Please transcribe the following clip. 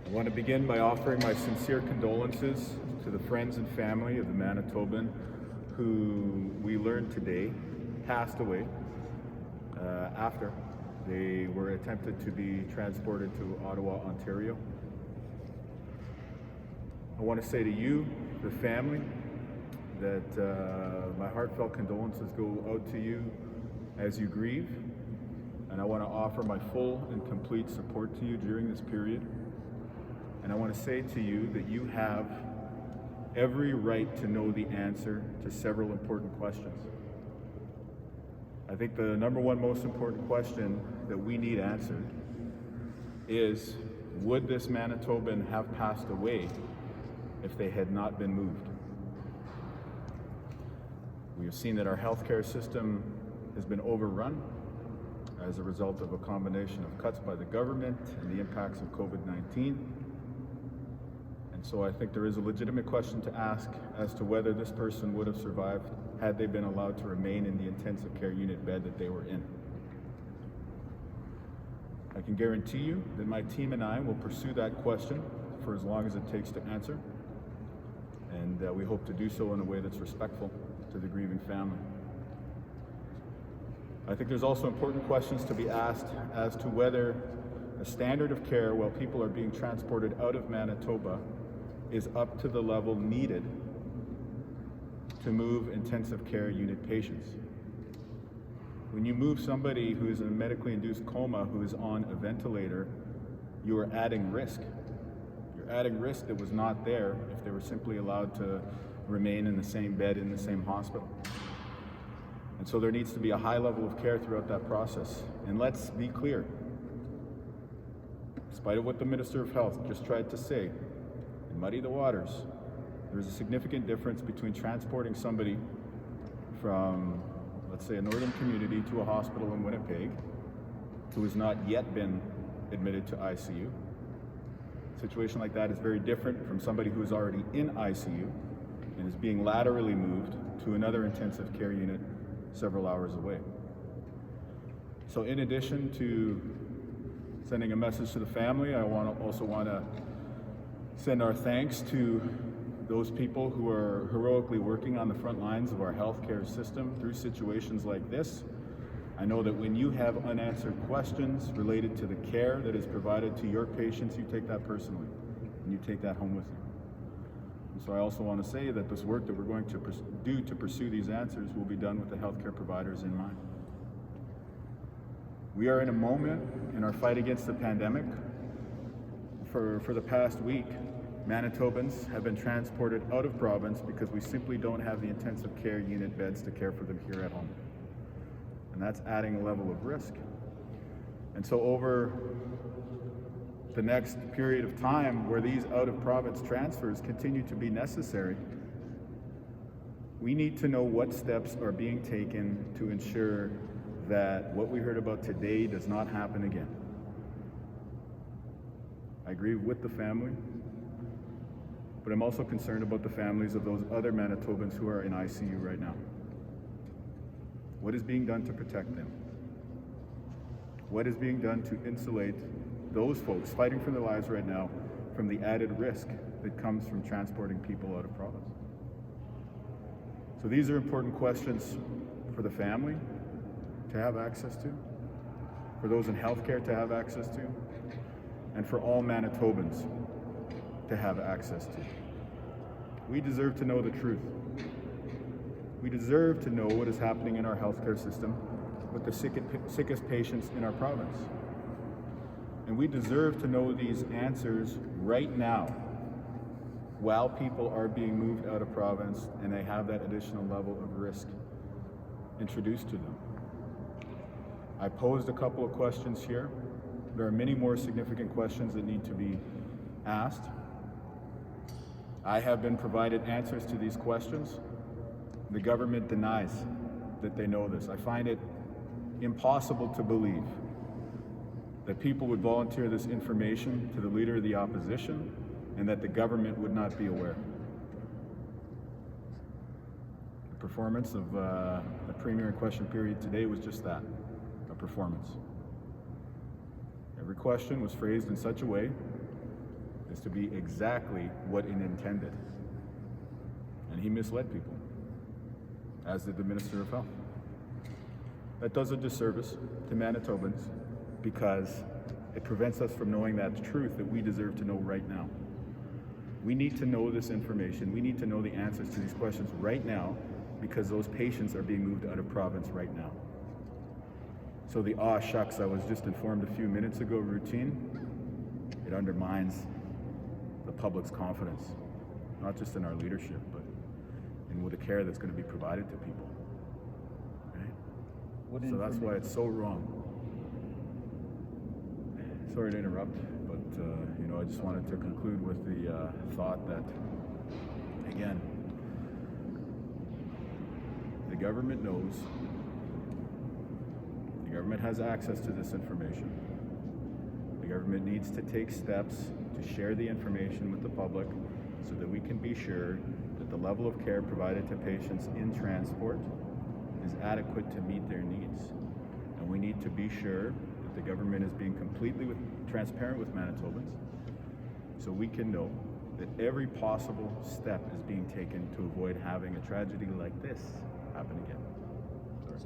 I want to begin by offering my sincere condolences to the friends and family of the Manitoban who we learned today passed away after they were attempted to be transported to Ottawa, Ontario. I want to say to you, the family, that my heartfelt condolences go out to you as you grieve, and I want to offer my full and complete support to you during this period. And I want to say to you that you have every right to know the answer to several important questions. I think the number one most important question that we need answered is, would this Manitoban have passed away if they had not been moved? We have seen that our healthcare system has been overrun as a result of a combination of cuts by the government and the impacts of COVID-19. And so I think there is a legitimate question to ask as to whether this person would have survived had they been allowed to remain in the intensive care unit bed that they were in. I can guarantee you that my team and I will pursue that question for as long as it takes to answer. And we hope to do so in a way that's respectful to the grieving family. I think there's also important questions to be asked as to whether a standard of care while people are being transported out of Manitoba is up to the level needed to move intensive care unit patients. When you move somebody who is in a medically induced coma who is on a ventilator, you are adding risk. You're adding risk that was not there if they were simply allowed to remain in the same bed in the same hospital. And so there needs to be a high level of care throughout that process. And let's be clear, in spite of what the Minister of Health just tried to say and muddy the waters, there's a significant difference between transporting somebody from, let's say, a northern community to a hospital in Winnipeg who has not yet been admitted to ICU. A situation like that is very different from somebody who is already in ICU and is being laterally moved to another intensive care unit several hours away. So in addition to sending a message to the family, I also want to send our thanks to those people who are heroically working on the front lines of our healthcare system through situations like this. I know that when you have unanswered questions related to the care that is provided to your patients, you take that personally and you take that home with you. And so I also want to say that this work that we're going to do to pursue these answers will be done with the healthcare providers in mind. We are in a moment in our fight against the pandemic. For the past week, Manitobans have been transported out of province because we simply don't have the intensive care unit beds to care for them here at home. And that's adding a level of risk. And so over the next period of time where these out-of-province transfers continue to be necessary, we need to know what steps are being taken to ensure that what we heard about today does not happen again. I agree with the family, but I'm also concerned about the families of those other Manitobans who are in ICU right now. What is being done to protect them? What is being done to insulate those folks fighting for their lives right now from the added risk that comes from transporting people out of province? So these are important questions for the family to have access to, for those in healthcare to have access to, and for all Manitobans to have access to. We deserve to know the truth. We deserve to know what is happening in our healthcare system with the sickest patients in our province. And we deserve to know these answers right now while people are being moved out of province and they have that additional level of risk introduced to them. I posed a couple of questions here. There are many more significant questions that need to be asked. I have been provided answers to these questions. The government denies that they know this. I find it impossible to believe that people would volunteer this information to the leader of the opposition and that the government would not be aware. The performance of the Premier in question period today was just that, a performance. Every question was phrased in such a way is to be exactly what it intended. And he misled people, as did the Minister of Health. That does a disservice to Manitobans because it prevents us from knowing that truth that we deserve to know right now. We need to know this information. We need to know the answers to these questions right now because those patients are being moved out of province right now. So the "ah shucks, I was just informed a few minutes ago" routine, it undermines the public's confidence, not just in our leadership, but in the care that's going to be provided to people. Right? So that's why it's so wrong. Sorry to interrupt, but I just wanted to conclude with the thought that, again, the government knows, the government has access to this information. The government needs to take steps to share the information with the public so that we can be sure that the level of care provided to patients in transport is adequate to meet their needs. And we need to be sure that the government is being completely transparent with Manitobans so we can know that every possible step is being taken to avoid having a tragedy like this happen again.